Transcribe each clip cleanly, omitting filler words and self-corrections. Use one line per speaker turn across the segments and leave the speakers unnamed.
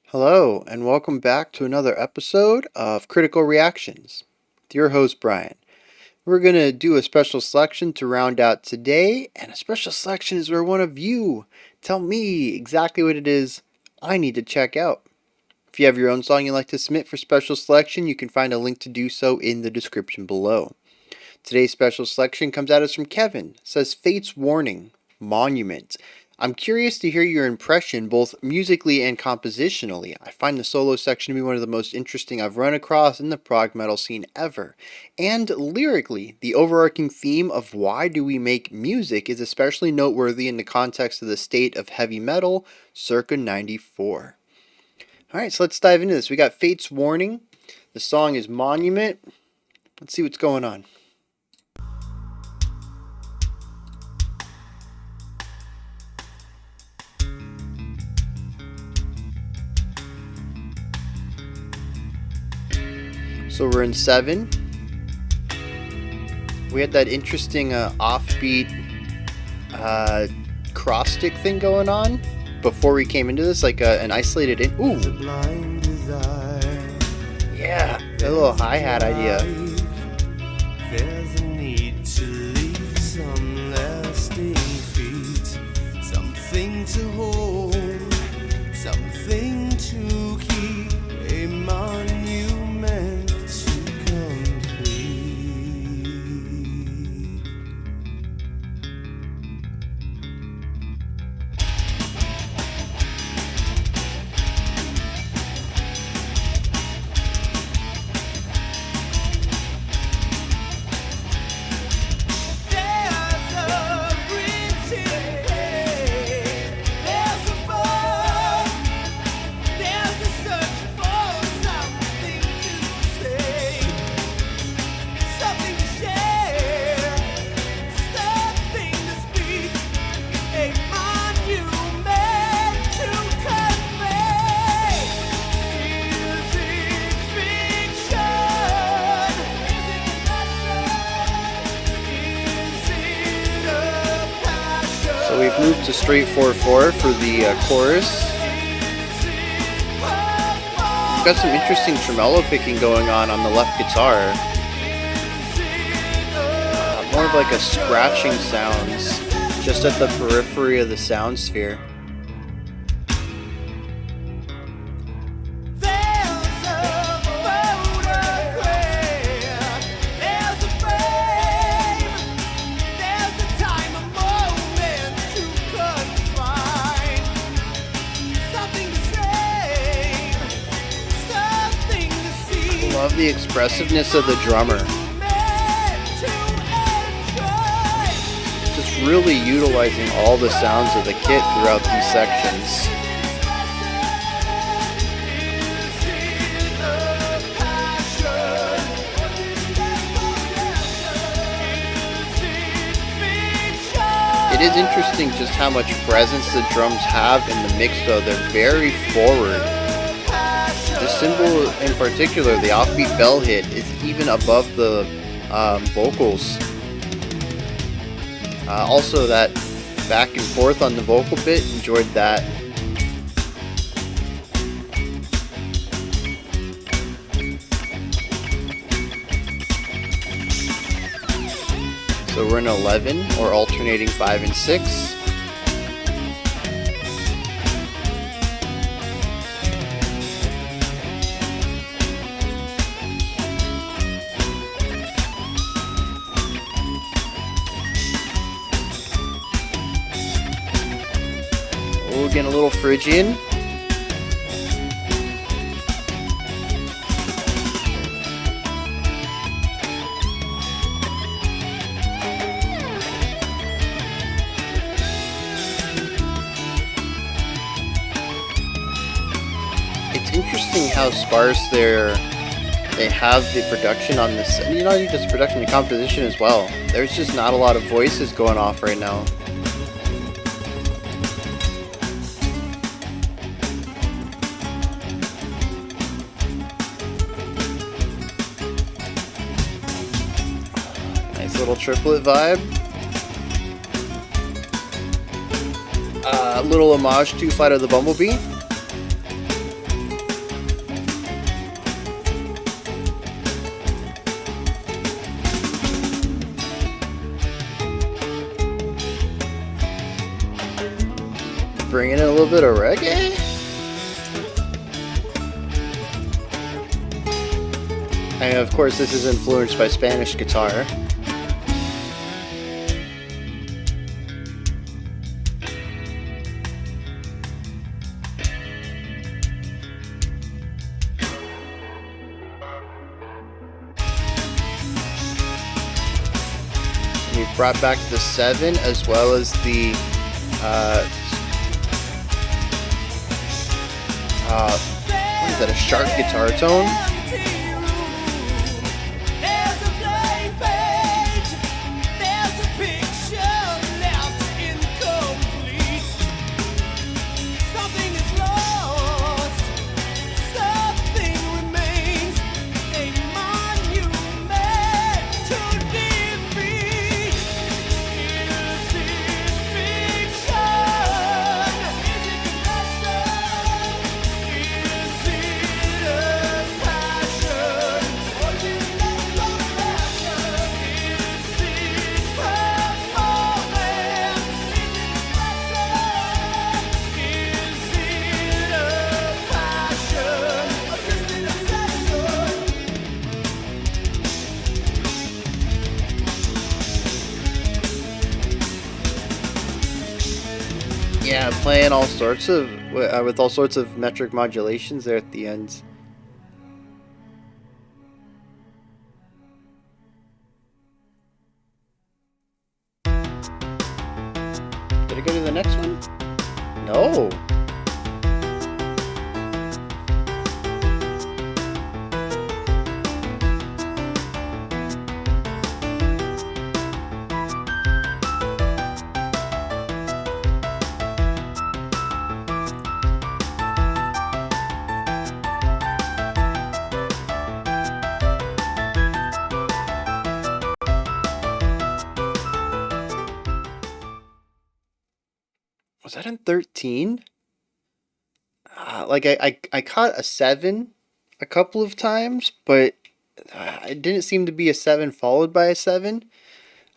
Hello, and welcome back to another episode of Critical Reactions with your host, Bryan. We're going to do a special selection to round out today, and a special selection is where one of you tell me exactly what it is I need to check out. If you have your own song you'd like to submit for special selection, you can find a link to do so in the description below. Today's special selection comes at us from Kevin. It says Fate's Warning, Monument. I'm curious to hear your impression both musically and compositionally. I find the solo section to be one of the most interesting I've run across in the prog metal scene ever. And lyrically, the overarching theme of why do we make music is especially noteworthy in the context of the state of heavy metal circa 94. Alright, so let's dive into this. We got Fate's Warning. The song is Monument. Let's see what's going on. So we're in 7. We had that interesting offbeat cross stick thing going on before we came into this, like an isolated in. Ooh, yeah, a little hi-hat idea. There's a need to leave some lasting feet, something to hold, something to keep, a monument to complete. So we've moved to straight 4/4 for the chorus. We've got some interesting tremolo picking going on the left guitar. More of like a scratching sounds just at the periphery of the sound sphere. Love the expressiveness of the drummer. Just really utilizing all the sounds of the kit throughout these sections. It is interesting just how much presence the drums have in the mix though. They're very forward. The cymbal in particular, the offbeat bell hit, is even above the vocals. Also that back and forth on the vocal bit, enjoyed that. So we're in 11, or alternating 5 and 6. We're getting a little Phrygian. It's interesting how sparse they have the production on this. Not even just production, the composition as well. There's just not a lot of voices going off right now. Nice little triplet vibe. Little homage to Flight of the Bumblebee. Bringing in a little bit of reggae. And of course, this is influenced by Spanish guitar. We've brought back the 7 as well as the what is that, a sharp guitar tone? Yeah, playing all sorts of with all sorts of metric modulations there at the end. Did I go to the next one? No. Was that in 13? I caught a 7 a couple of times, but it didn't seem to be a 7 followed by a 7.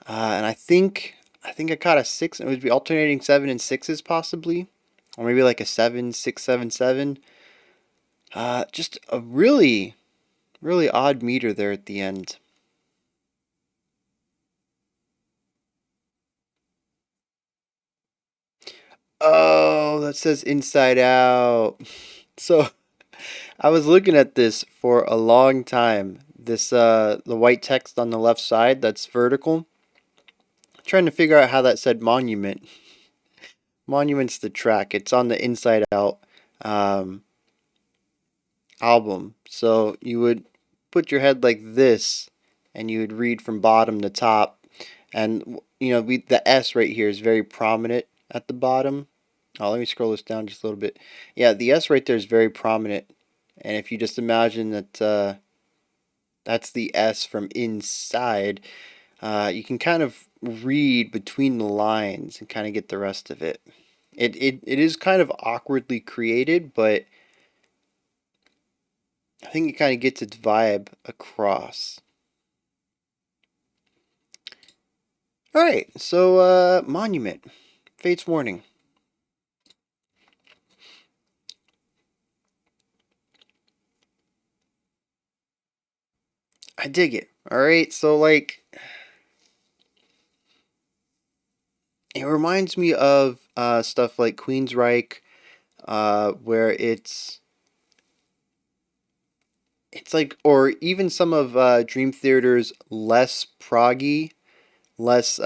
And I think I caught a 6. It would be alternating 7 and 6s possibly, or maybe like a 7 6 7 7. Just a really really odd meter there at the end. Oh, that says inside out. So I was looking at this for a long time. This the white text on the left side that's vertical. Trying to figure out how that said monument. Monument's the track. It's on the inside out um, album. So you would put your head like this, and you would read from bottom to top. And the S right here is very prominent at the bottom. Oh, let me scroll this down just a little bit. Yeah, the S right there is very prominent. And if you just imagine that that's the S from inside, you can kind of read between the lines and kind of get the rest of it. It is kind of awkwardly created, but I think it kind of gets its vibe across. All right, so Monument, Fate's Warning. I dig it. All right, so like it reminds me of stuff like Queensryche, where it's like, or even some of Dream Theater's less proggy, less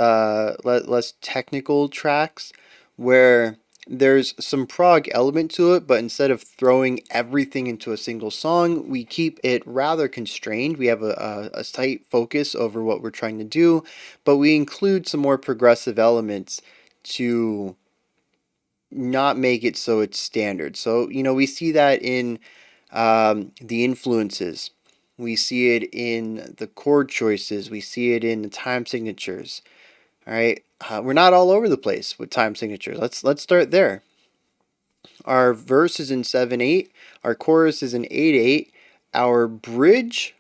technical tracks, where there's some prog element to it, but instead of throwing everything into a single song, we keep it rather constrained. We have a tight focus over what we're trying to do, but we include some more progressive elements to not make it so it's standard. So, we see that in the influences. We see it in the chord choices. We see it in the time signatures. All right, we're not all over the place with time signatures. Let's start there. Our verse is in 7/8. Our chorus is in 8/8. Our bridge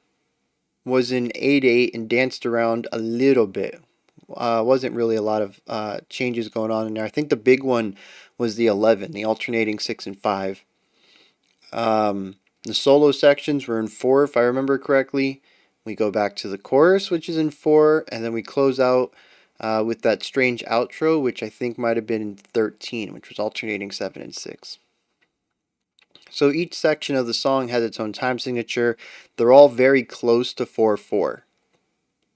was in 8/8 and danced around a little bit. Wasn't really a lot of changes going on in there. I think the big one was the 11, the alternating 6 and 5. The solo sections were in 4, if I remember correctly. We go back to the chorus, which is in 4, and then we close out with that strange outro, which I think might have been in 13, which was alternating 7 and 6. So each section of the song has its own time signature. They're all very close to 4/4.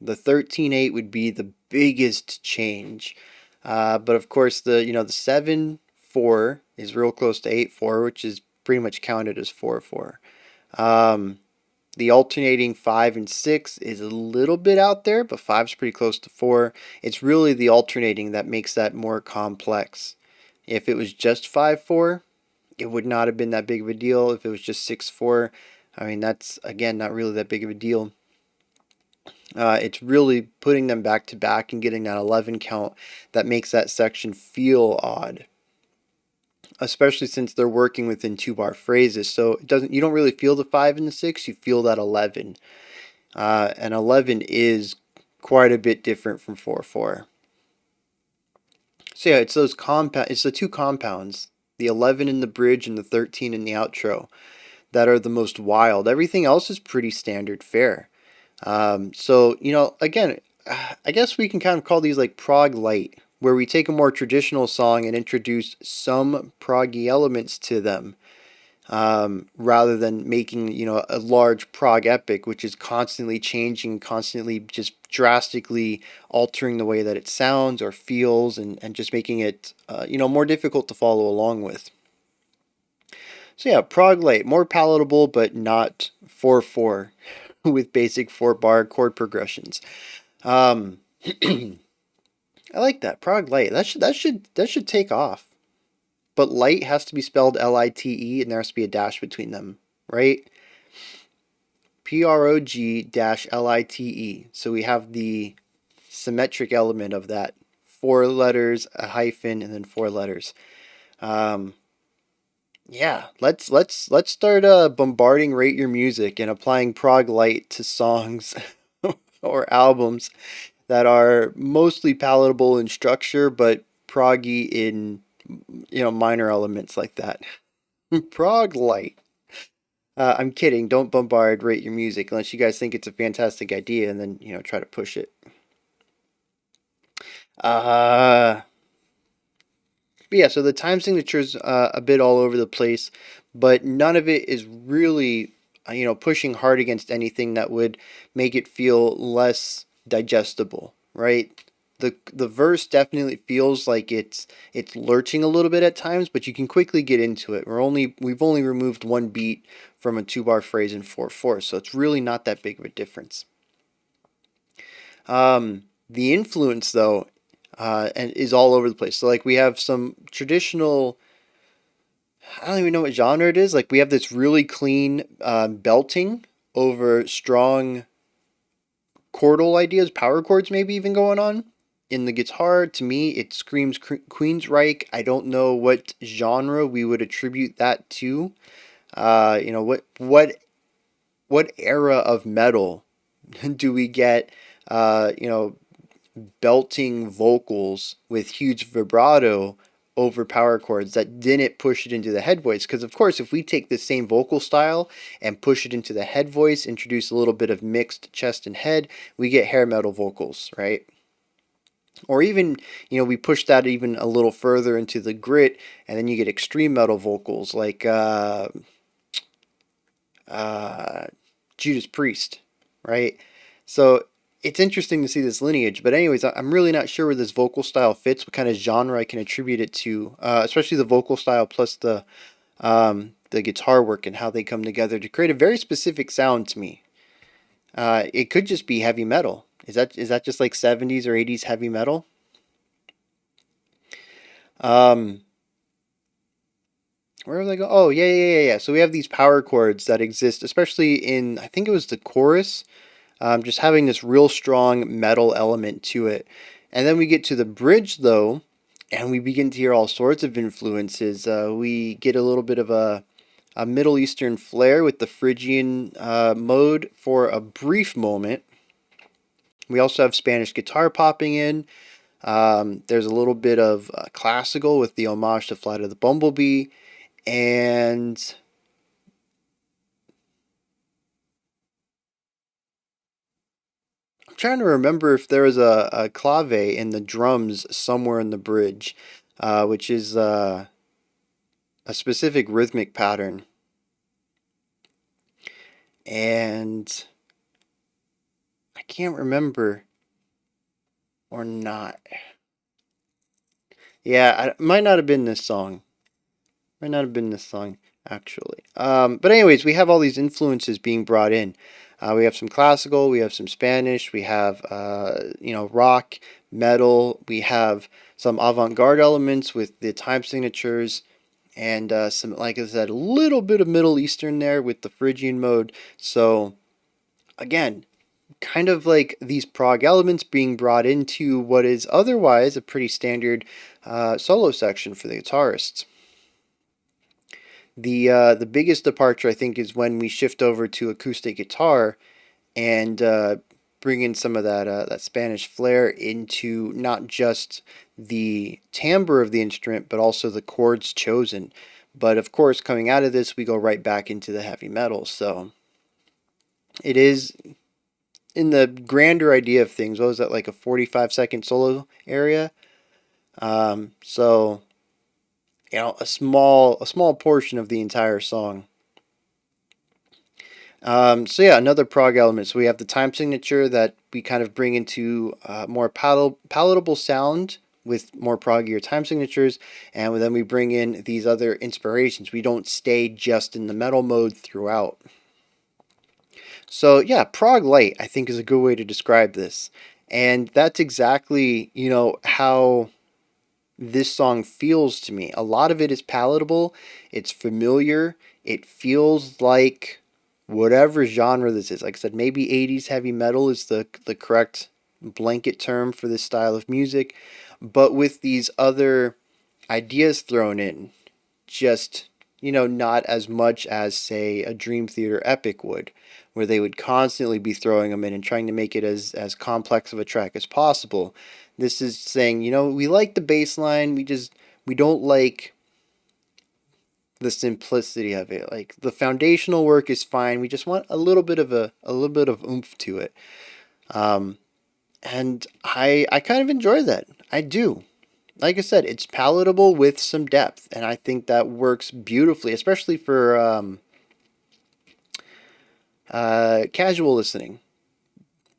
The 13/8 would be the biggest change. But of course, the 7/4 is real close to 8/4, which is pretty much counted as 4/4. Um, the alternating 5 and 6 is a little bit out there, but 5 is pretty close to 4. It's really the alternating that makes that more complex. If it was just 5/4, it would not have been that big of a deal. If it was just 6/4, I mean, that's again not really that big of a deal. It's really putting them back to back and getting that 11 count that makes that section feel odd, especially since they're working within 2-bar phrases. So you don't really feel the 5 and the 6, you feel that 11. And 11 is quite a bit different from 4/4. So yeah, it's the two compounds, the 11 in the bridge and the 13 in the outro, that are the most wild. Everything else is pretty standard fare. So, again, I guess we can kind of call these like prog light, where we take a more traditional song and introduce some proggy elements to them, rather than making, a large prog epic, which is constantly changing, constantly just drastically altering the way that it sounds or feels, and just making it, more difficult to follow along with. So yeah, prog light, more palatable, but not 4/4 with basic 4-bar chord progressions. Um, I like that prog light. That should take off. But light has to be spelled Lite, and there has to be a dash between them, right? PROG-LITE. So we have the symmetric element of that: 4 letters, a hyphen, and then 4 letters. Um, yeah, let's start bombarding Rate Your Music and applying prog light to songs or albums that are mostly palatable in structure, but proggy in, minor elements like that. Prog light. I'm kidding. Don't bombard Rate Your Music unless you guys think it's a fantastic idea, and then try to push it. Uh, but yeah, so the time signature's a bit all over the place, but none of it is really, pushing hard against anything that would make it feel less digestible, right? The verse definitely feels like it's lurching a little bit at times, but you can quickly get into it. We've only removed one beat from a 2-bar phrase in 4/4, so it's really not that big of a difference. The influence though, and is all over the place. So like we have some traditional, I don't even know what genre it is. Like we have this really clean belting over strong chordal ideas, power chords maybe even going on. In the guitar, to me, it screams Queensryche. I don't know what genre we would attribute that to. What era of metal do we get? Uh, you know, belting vocals with huge vibrato over power chords that didn't push it into the head voice. Because, of course, if we take the same vocal style and push it into the head voice, introduce a little bit of mixed chest and head, we get hair metal vocals, right? Or even, we push that even a little further into the grit, and then you get extreme metal vocals like uh, Judas Priest, right? So it's interesting to see this lineage. But anyways, I'm really not sure where this vocal style fits, what kind of genre I can attribute it to, especially the vocal style plus the guitar work and how they come together to create a very specific sound to me. It could just be heavy metal. Is that just like 70s or 80s heavy metal? Um, where are they go? Oh, yeah, yeah, yeah, yeah. So we have these power chords that exist, especially in, I think it was the chorus, just having this real strong metal element to it. And then we get to the bridge, though, and we begin to hear all sorts of influences. We get a little bit of a Middle Eastern flair with the Phrygian mode for a brief moment. We also have Spanish guitar popping in. There's a little bit of classical with the homage to Flight of the Bumblebee, and I'm trying to remember if there was a clave in the drums somewhere in the bridge, which is a specific rhythmic pattern. And I can't remember or not. Yeah, it might not have been this song. Might not have been this song, actually. But anyways, we have all these influences being brought in. We have some classical, we have some Spanish, we have rock, metal, we have some avant-garde elements with the time signatures, and some, like I said, a little bit of Middle Eastern there with the Phrygian mode. So again, kind of like these prog elements being brought into what is otherwise a pretty standard solo section for the guitarists. The biggest departure I think is when we shift over to acoustic guitar and bring in some of that Spanish flair into not just the timbre of the instrument but also the chords chosen. But of course, coming out of this, we go right back into the heavy metal. So it is in the grander idea of things. What was that, like a 45-second solo area? So a small portion of the entire song. So yeah, another prog element. So we have the time signature that we kind of bring into more palatable sound with more proggier time signatures, and then we bring in these other inspirations. We don't stay just in the metal mode throughout. So yeah, prog light I think is a good way to describe this, and that's exactly how this song feels to me. A lot of it is palatable, it's familiar, it feels like whatever genre this is. Like I said, maybe 80s heavy metal is the correct blanket term for this style of music, but with these other ideas thrown in, just not as much as say a Dream Theater epic would, where they would constantly be throwing them in and trying to make it as complex of a track as possible. This is saying, we like the bass line, we don't like the simplicity of it. Like the foundational work is fine. We just want a little bit of oomph to it. Um, and I kind of enjoy that. I do. Like I said, it's palatable with some depth, and I think that works beautifully, especially for casual listening,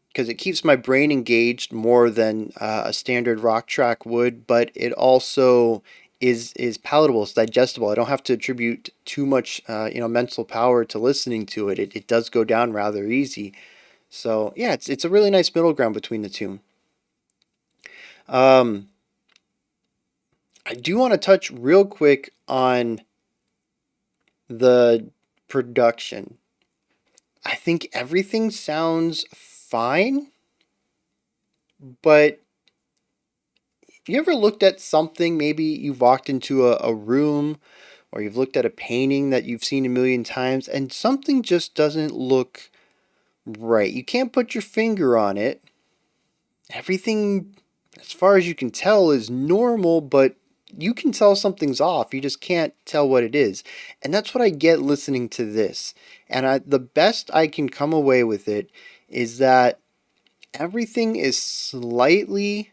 because it keeps my brain engaged more than a standard rock track would. But it also is palatable. It's digestible. I don't have to attribute too much mental power to listening to it. It does go down rather easy. So yeah, it's a really nice middle ground between the two. Um, I do want to touch real quick on the production. I think everything sounds fine, but you ever looked at something? Maybe you've walked into a room or you've looked at a painting that you've seen a million times and something just doesn't look right. You can't put your finger on it. Everything, as far as you can tell, is normal, but you can tell something's off. You just can't tell what it is. And that's what I get listening to this. And the best I can come away with it is that everything is slightly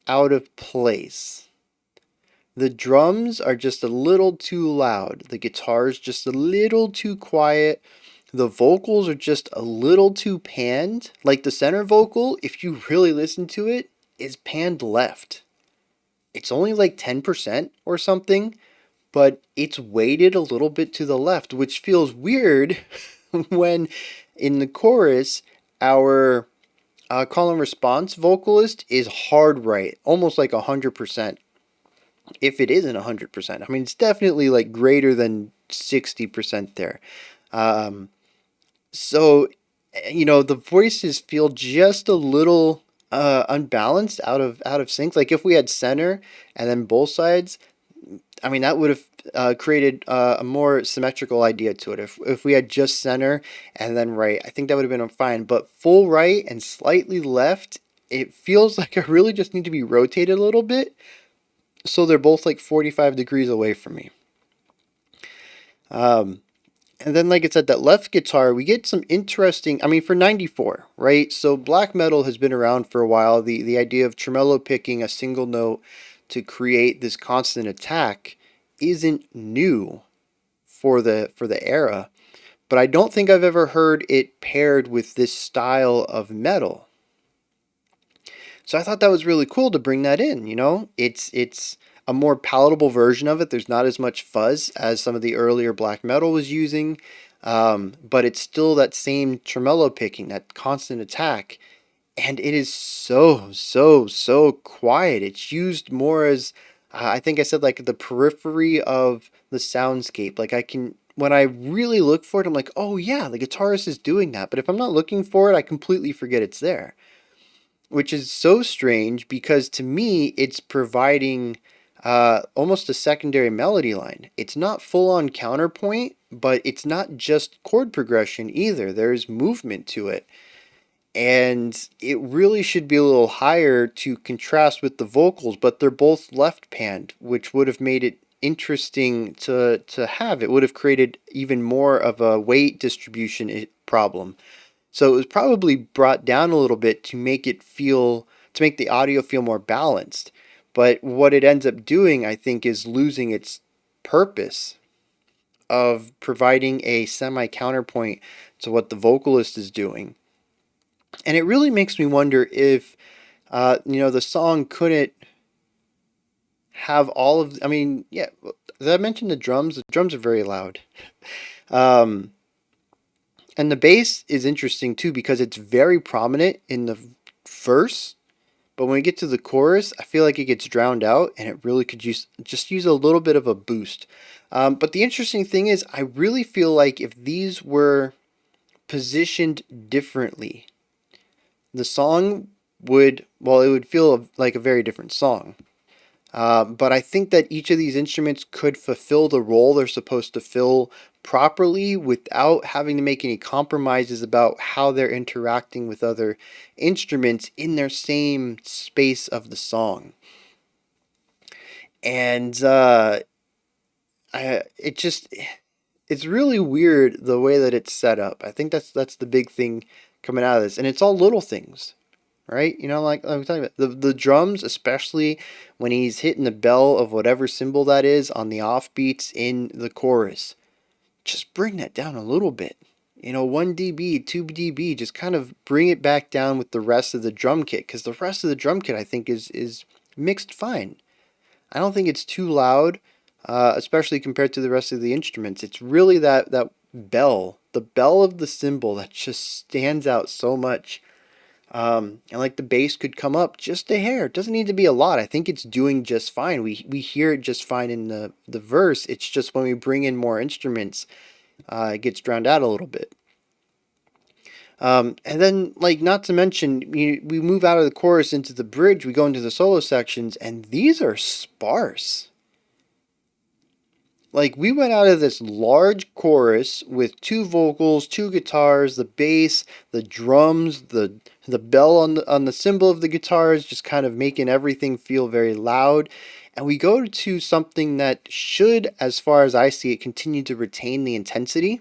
out of place. The drums are just a little too loud. The guitar's just a little too quiet. The vocals are just a little too panned. Like the center vocal, if you really listen to it, is panned left. It's only like 10% or something, but it's weighted a little bit to the left, which feels weird when in the chorus, our call and response vocalist is hard right, almost like 100%. If it isn't 100%, I mean, it's definitely like greater than 60% there. Um, so, the voices feel just a little unbalanced, out of sync. Like if we had center and then both sides, I mean, that would have created a more symmetrical idea to it. If we had just center and then right, I think that would have been fine. But full right and slightly left it feels like I really just need to be rotated a little bit so they're both like 45 degrees away from me. Um, and then, like I said, that left guitar, we get some interesting. I mean, for '94, right? So black metal has been around for a while. The idea of tremolo picking a single note to create this constant attack isn't new for the era. But I don't think I've ever heard it paired with this style of metal. So I thought that was really cool to bring that in, you know? It's a more palatable version of it. There's not as much fuzz as some of the earlier black metal was using. But it's still that same tremolo picking, that constant attack. And it is so quiet. It's used more as, I think I said, like the periphery of the soundscape. Like I can, when I really look for it, I'm like, oh yeah, the guitarist is doing that. But if I'm not looking for it, I completely forget it's there, which is so strange because to me, it's providing almost a secondary melody line. It's not full on counterpoint, but it's not just chord progression either. There's movement to it. And it really should be a little higher to contrast with the vocals, but they're both left panned, which would have made it interesting to have. It would have created even more of a weight distribution problem. So it was probably brought down a little bit to make the audio feel more balanced. But what it ends up doing, I think, is losing its purpose of providing a semi counterpoint to what the vocalist is doing. And it really makes me wonder if, the song couldn't have all of. I mean, yeah, did I mention the drums? The drums are very loud. Um, and the bass is interesting too because it's very prominent in the verse, but when we get to the chorus, I feel like it gets drowned out, and it really could use a little bit of a boost. But the interesting thing is, I really feel like if these were positioned differently, the song it would feel like a very different song. But I think that each of these instruments could fulfill the role they're supposed to fill properly without having to make any compromises about how they're interacting with other instruments in their same space of the song. And it just it's really weird the way that it's set up. I think that's the big thing coming out of this, and it's all little things, right? You know, like I'm talking about the drums, especially when he's hitting the bell of whatever symbol that is on the offbeats in the chorus. Just bring that down a little bit. You know, 1 dB, 2 dB, just kind of bring it back down with the rest of the drum kit, because the rest of the drum kit I think is mixed fine. I don't think it's too loud, especially compared to the rest of the instruments. It's really that bell, the bell of the cymbal that just stands out so much. And like the bass could come up just a hair. It doesn't need to be a lot. I think it's doing just fine. We hear it just fine in the verse. It's just when we bring in more instruments, it gets drowned out a little bit. And then, like, not to mention, we move out of the chorus into the bridge, we go into the solo sections, and these are sparse. Like, we went out of this large chorus with two vocals, two guitars, the bass, the drums, the bell on the cymbal of the guitars, just kind of making everything feel very loud. And we go to something that should, as far as I see it, continue to retain the intensity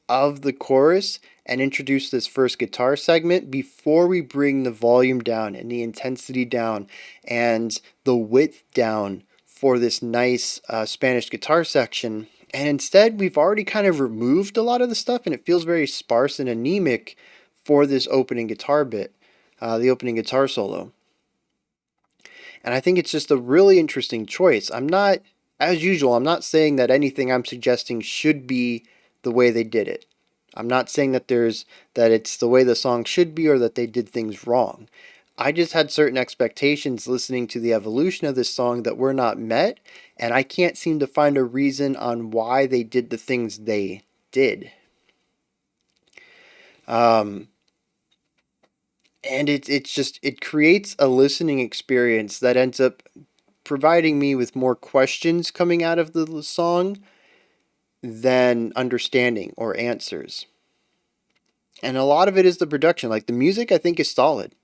of the chorus and introduce this first guitar segment before we bring the volume down and the intensity down and the width down for this nice Spanish guitar section. And instead, we've already kind of removed a lot of the stuff, and it feels very sparse and anemic for this opening guitar bit, the opening guitar solo. And I think it's just a really interesting choice. As usual, I'm not saying that anything I'm suggesting should be the way they did it. I'm not saying that it's the way the song should be or that they did things wrong. I just had certain expectations listening to the evolution of this song that were not met, and I can't seem to find a reason on why they did the things they did. Um, and it creates a listening experience that ends up providing me with more questions coming out of the song than understanding or answers. And a lot of it is the production. Like the music, I think is solid.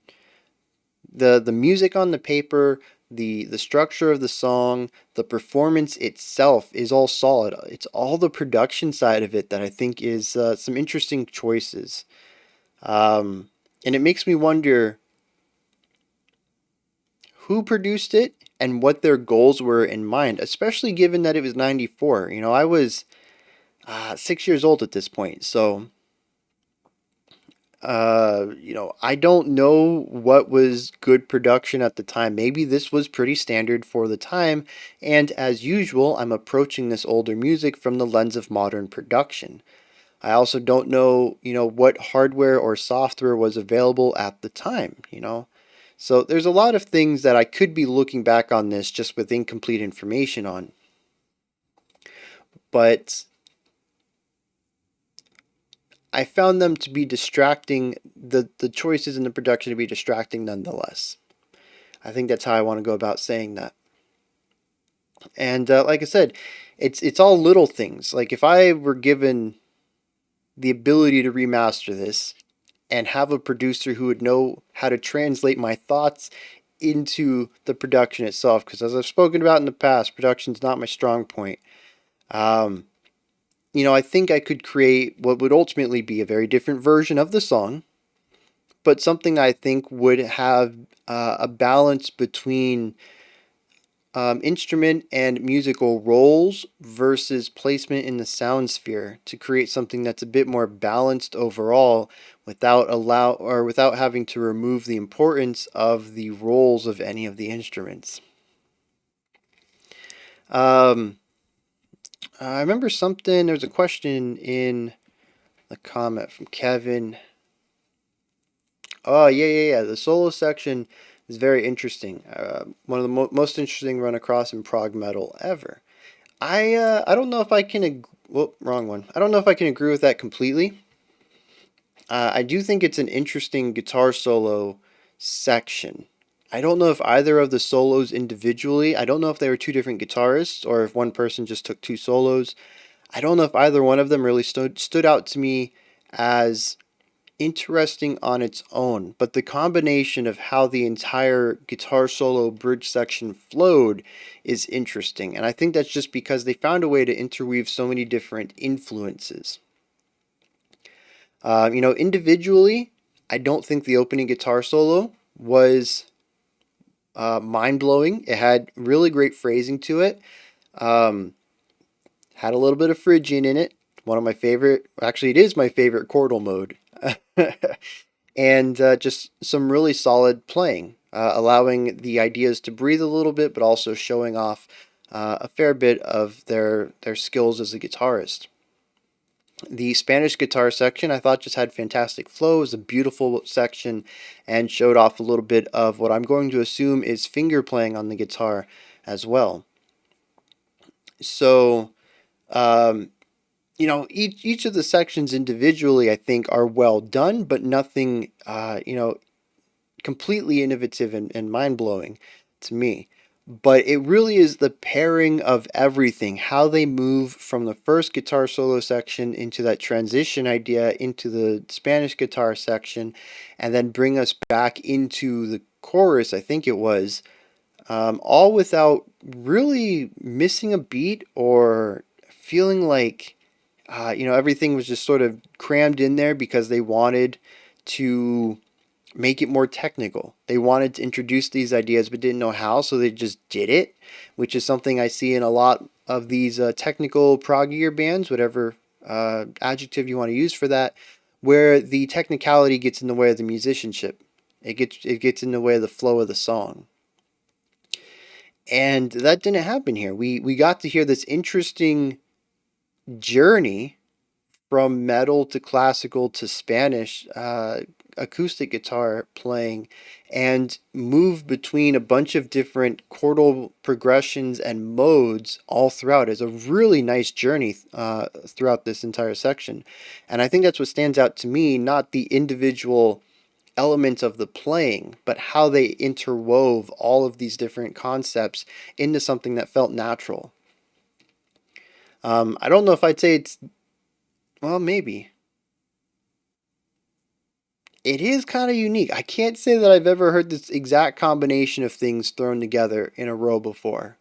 the music on the paper, the structure of the song, the performance itself is all solid. It's all the production side of it that I think is some interesting choices. And it makes me wonder who produced it and what their goals were in mind, especially given that it was 94. I was 6 years old at this point, so I don't know what was good production at the time. Maybe this was pretty standard for the time, and as usual, I'm approaching this older music from the lens of modern production. I also don't know, what hardware or software was available at the time. So there's a lot of things that I could be looking back on this just with incomplete information on. But I found them to be distracting, the choices in the production to be distracting nonetheless. I think that's how I want to go about saying that. And like I said, it's all little things. Like if I were given the ability to remaster this and have a producer who would know how to translate my thoughts into the production itself, because as I've spoken about in the past, production's not my strong point. Um, I think I could create what would ultimately be a very different version of the song, but something I think would have a balance between instrument and musical roles versus placement in the sound sphere to create something that's a bit more balanced overall without having to remove the importance of the roles of any of the instruments. Um, I remember something. There was a question in the comment from Kevin. Oh yeah. The solo section is very interesting. One of the most interesting run across in prog metal ever. I don't know if I can. Whoop, wrong one. I don't know if I can agree with that completely. I do think it's an interesting guitar solo section. I don't know if either of the solos individually. I don't know if they were two different guitarists or if one person just took two solos. I don't know if either one of them really stood out to me as interesting on its own, but the combination of how the entire guitar solo bridge section flowed is interesting. And I think that's just because they found a way to interweave so many different influences. Individually, I don't think the opening guitar solo was mind blowing. It had really great phrasing to it. Um, had a little bit of Phrygian in it. One of my favorite, actually, it is my favorite chordal mode. And just some really solid playing, allowing the ideas to breathe a little bit, but also showing off a fair bit of their skills as a guitarist. The Spanish guitar section I thought just had fantastic flow. It was a beautiful section and showed off a little bit of what I'm going to assume is finger playing on the guitar as well. So, um, each of the sections individually I think are well done, but nothing completely innovative and mind blowing to me. But it really is the pairing of everything, how they move from the first guitar solo section into that transition idea into the Spanish guitar section, and then bring us back into the chorus, I think it was, all without really missing a beat or feeling like, everything was just sort of crammed in there because they wanted to make it more technical. They wanted to introduce these ideas but didn't know how, so they just did it, which is something I see in a lot of these technical proggier bands, whatever adjective you want to use for that, where the technicality gets in the way of the musicianship. It gets in the way of the flow of the song. And that didn't happen here. We got to hear this interesting journey from metal to classical to Spanish acoustic guitar playing and move between a bunch of different chordal progressions and modes all throughout. Is a really nice journey throughout this entire section. And I think that's what stands out to me, not the individual elements of the playing, but how they interwove all of these different concepts into something that felt natural. I don't know if I'd say it's, well, maybe. It is kind of unique. I can't say that I've ever heard this exact combination of things thrown together in a row before.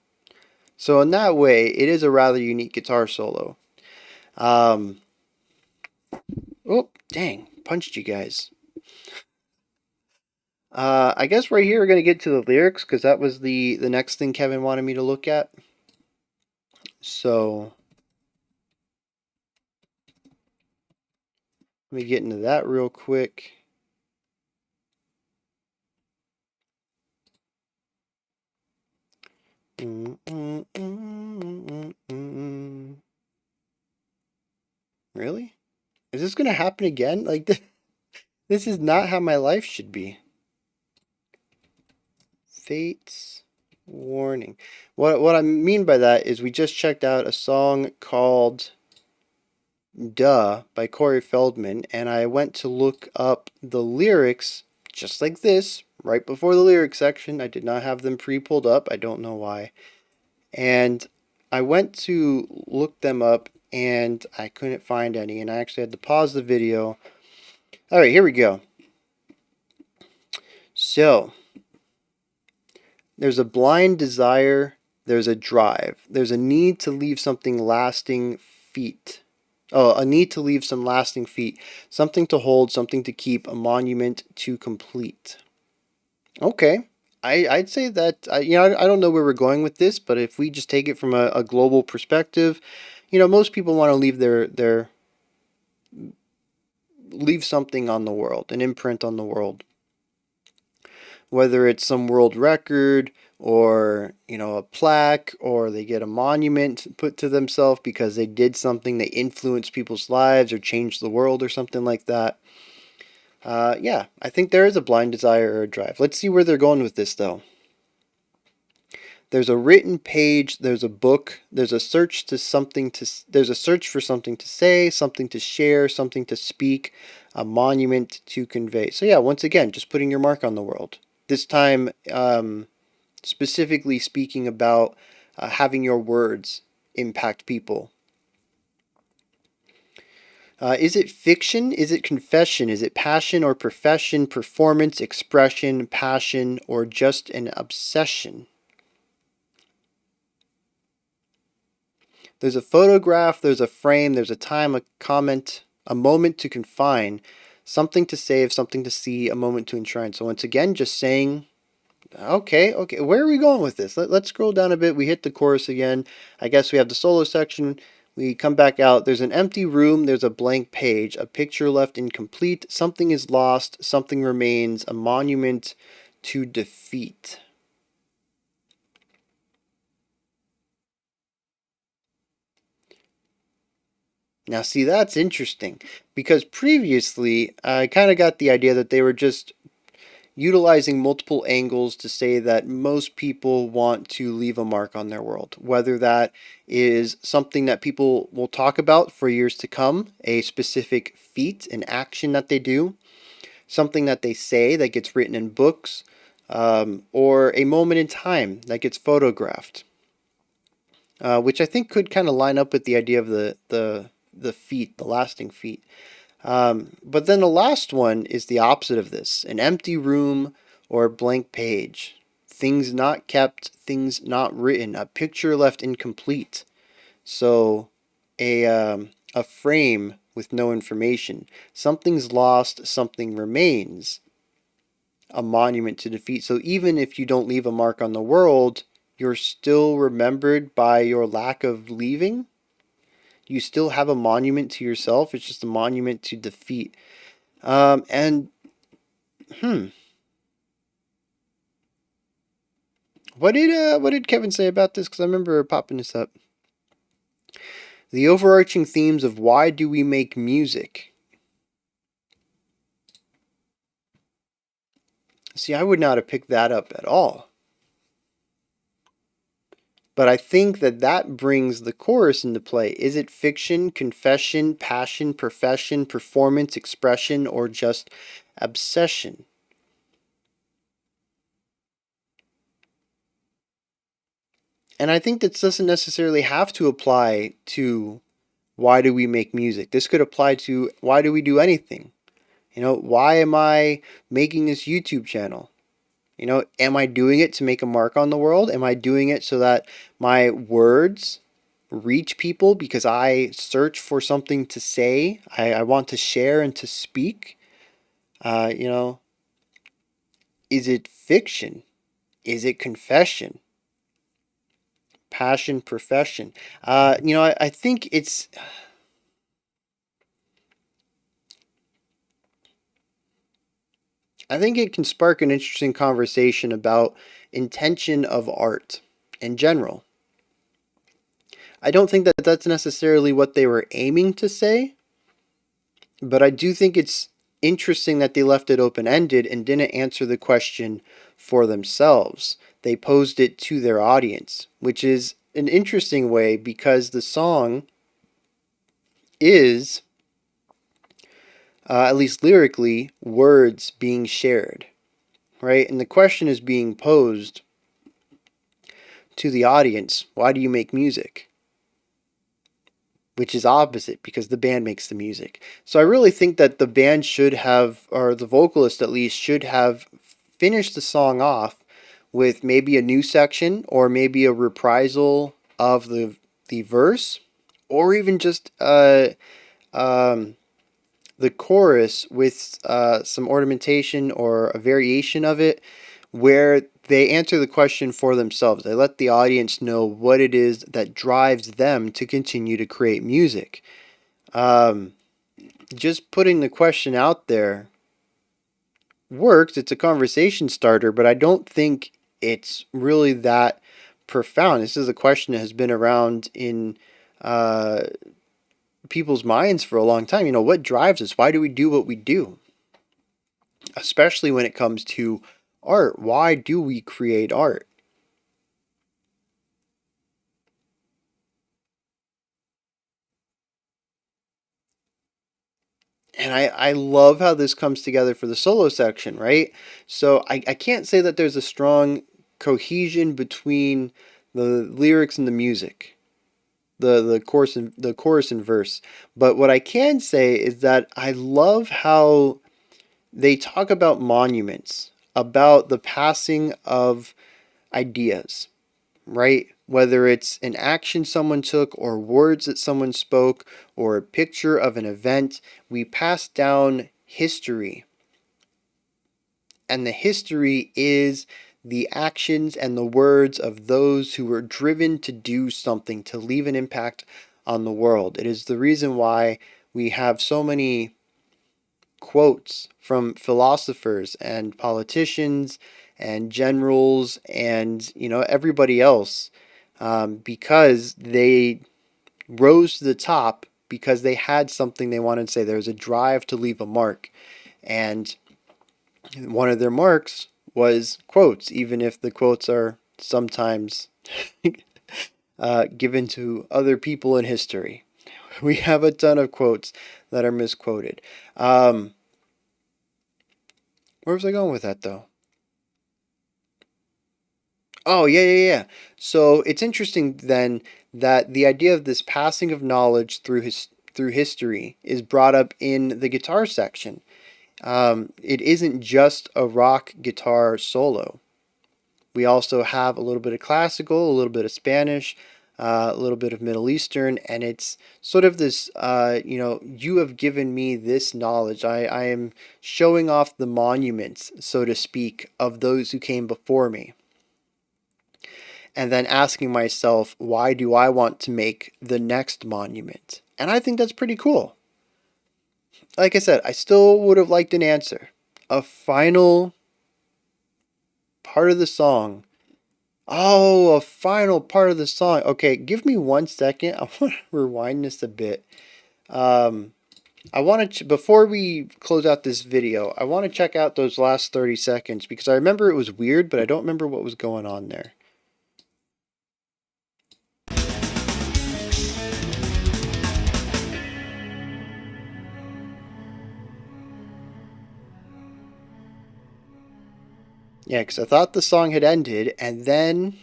So in that way, it is a rather unique guitar solo. Um, oh, dang, punched you guys. I guess right here we're gonna get to the lyrics because that was the next thing Kevin wanted me to look at. So let me get into that real quick. Really? Is this gonna happen again? Like this is not how my life should be. Fates warning. What I mean by that is we just checked out a song called Duh by Corey Feldman, and I went to look up the lyrics just like this right before the lyrics section. I did not have them pre-pulled up. I don't know why. And I went to look them up and I couldn't find any, and I actually had to pause the video. All right, here we go. So, there's a blind desire, there's a drive, there's a need to leave something lasting feet. Oh, a need to leave some lasting feet, something to hold, something to keep, a monument to complete. Okay. I'd say that, I don't know where we're going with this, but if we just take it from a global perspective, most people want to leave something on the world, an imprint on the world, whether it's some world record or a plaque, or they get a monument put to themselves because they did something, they influenced people's lives or changed the world or something like that. Yeah, I think there is a blind desire or a drive. Let's see where they're going with this though. There's a written page, there's a book, there's a search there's a search for something to say, something to share, something to speak, a monument to convey. So yeah, once again, just putting your mark on the world. This time, specifically speaking about having your words impact people. Is it fiction? Is it confession? Is it passion or profession, performance, expression, passion, or just an obsession? There's a photograph, there's a frame, there's a time, a comment, a moment to confine, something to save, something to see, a moment to enshrine. So once again, just saying, okay, where are we going with this? Let's scroll down a bit. We hit the chorus again. I guess we have the solo section. We come back out. There's an empty room. There's a blank page. A picture left incomplete. Something is lost. Something remains. A monument to defeat. Now, see, that's interesting because previously I kind of got the idea that they were just utilizing multiple angles to say that most people want to leave a mark on their world, whether that is something that people will talk about for years to come, a specific feat, an action that they do, something that they say that gets written in books, or a moment in time that gets photographed, which I think could kind of line up with the idea of the feat, the lasting feat. But then the last one is the opposite of this, an empty room or a blank page. Things not kept, things not written, a picture left incomplete. So a frame with no information. Something's lost, something remains. A monument to defeat. So even if you don't leave a mark on the world, you're still remembered by your lack of leaving. You still have a monument to yourself. It's just a monument to defeat. And what did Kevin say about this? Because I remember popping this up. The overarching themes of why do we make music? See, I would not have picked that up at all. But I think that brings the chorus into play. Is it fiction, confession, passion, profession, performance, expression, or just obsession? And I think this doesn't necessarily have to apply to why do we make music. This could apply to why do we do anything. Why am I making this YouTube channel? Am I doing it to make a mark on the world? Am I doing it so that my words reach people because I search for something to say? I want to share and to speak. Uh, you know, is it fiction? Is it confession? Passion, profession? I think I think it can spark an interesting conversation about intention of art in general. I don't think that that's necessarily what they were aiming to say, but I do think it's interesting that they left it open ended and didn't answer the question for themselves. They posed it to their audience, which is an interesting way because the song is, at least lyrically, words being shared, right? And the question is being posed to the audience: why do you make music? Which is opposite because the band makes the music. So I really think that the band should have, or the vocalist at least, should have finished the song off with maybe a new section or maybe a reprisal of the verse, or even just um, the chorus with some ornamentation or a variation of it, where they answer the question for themselves. They let the audience know what it is that drives them to continue to create music. Um, just putting the question out there works. It's a conversation starter, but I don't think it's really that profound. This is a question that has been around in uh, people's minds for a long time. What drives us? Why do we do what we do? Especially when it comes to art. Why do we create art? And I love how this comes together for the solo section, right? So I can't say that there's a strong cohesion between the lyrics and the music, the chorus and verse. But what I can say is that I love how they talk about monuments, about the passing of ideas, right? Whether it's an action someone took or words that someone spoke or a picture of an event, we pass down history. And the history is the actions and the words of those who were driven to do something, to leave an impact on the world. It is the reason why we have so many quotes from philosophers and politicians and generals and everybody else, because they rose to the top because they had something they wanted to say. There was a drive to leave a mark, and one of their marks was quotes, even if the quotes are sometimes given to other people in history. We have a ton of quotes that are misquoted. Where was I going with that though? Oh, yeah, yeah, yeah. So it's interesting then that the idea of this passing of knowledge through history is brought up in the guitar section. It isn't just a rock guitar solo. We also have a little bit of classical, a little bit of Spanish, a little bit of Middle Eastern, and it's sort of this, you have given me this knowledge. I am showing off the monuments, so to speak, of those who came before me, and then asking myself, why do I want to make the next monument? And I think that's pretty cool. Like I said, I still would have liked an answer. A final part of the song. Oh, a final part of the song. Okay, give me 1 second. I want to rewind this a bit. Um, I want to, before we close out this video, I want to check out those last 30 seconds because I remember it was weird, but I don't remember what was going on there. Yeah, because I thought the song had ended, and then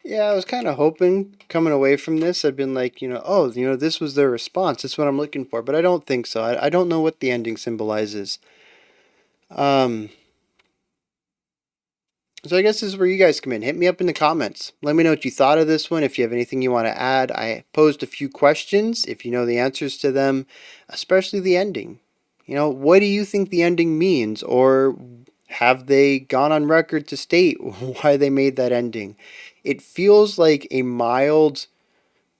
Yeah, I was kind of hoping coming away from this, I'd been like, oh, this was their response. That's what I'm looking for. But I don't think so. I don't know what the ending symbolizes. Um, so I guess this is where you guys come in. Hit me up in the comments. Let me know what you thought of this one. If you have anything you want to add, I posed a few questions. If you know the answers to them, especially the ending. What do you think the ending means? Or have they gone on record to state why they made that ending? It feels like a mild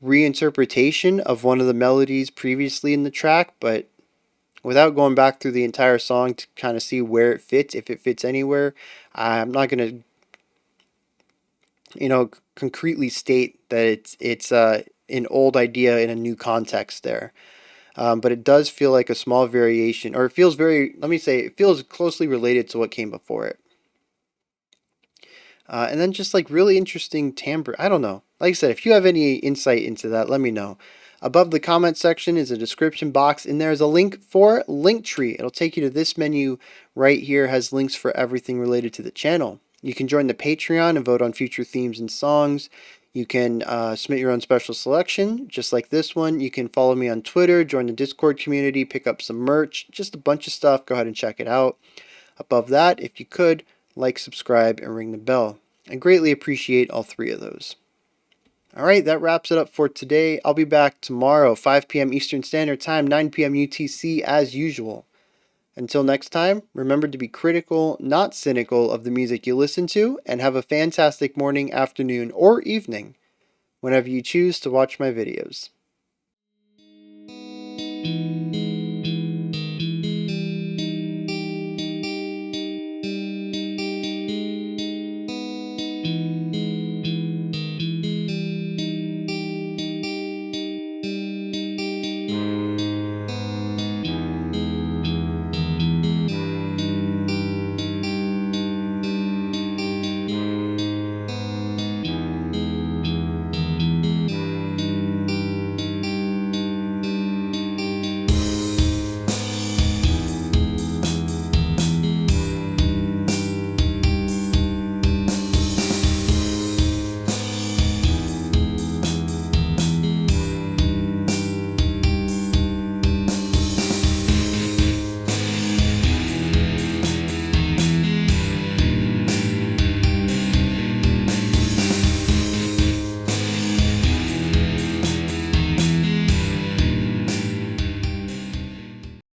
reinterpretation of one of the melodies previously in the track, but without going back through the entire song to kind of see where it fits, if it fits anywhere, I'm not going to, concretely state that it's an old idea in a new context there. But it does feel like a small variation, or it feels very, let me say, it feels closely related to what came before it. And then just like really interesting timbre. I don't know. Like I said, if you have any insight into that, let me know. Above the comment section is a description box, and there's a link for Linktree. It'll take you to this menu right here. It has links for everything related to the channel. You can join the Patreon and vote on future themes and songs. You can submit your own special selection, just like this one. You can follow me on Twitter, join the Discord community, pick up some merch, just a bunch of stuff. Go ahead and check it out. Above that, if you could, like, subscribe, and ring the bell. I greatly appreciate all three of those. All right, that wraps it up for today. I'll be back tomorrow, 5 p.m. Eastern Standard Time, 9 p.m. UTC, as usual. Until next time, remember to be critical, not cynical, of the music you listen to, and have a fantastic morning, afternoon, or evening whenever you choose to watch my videos.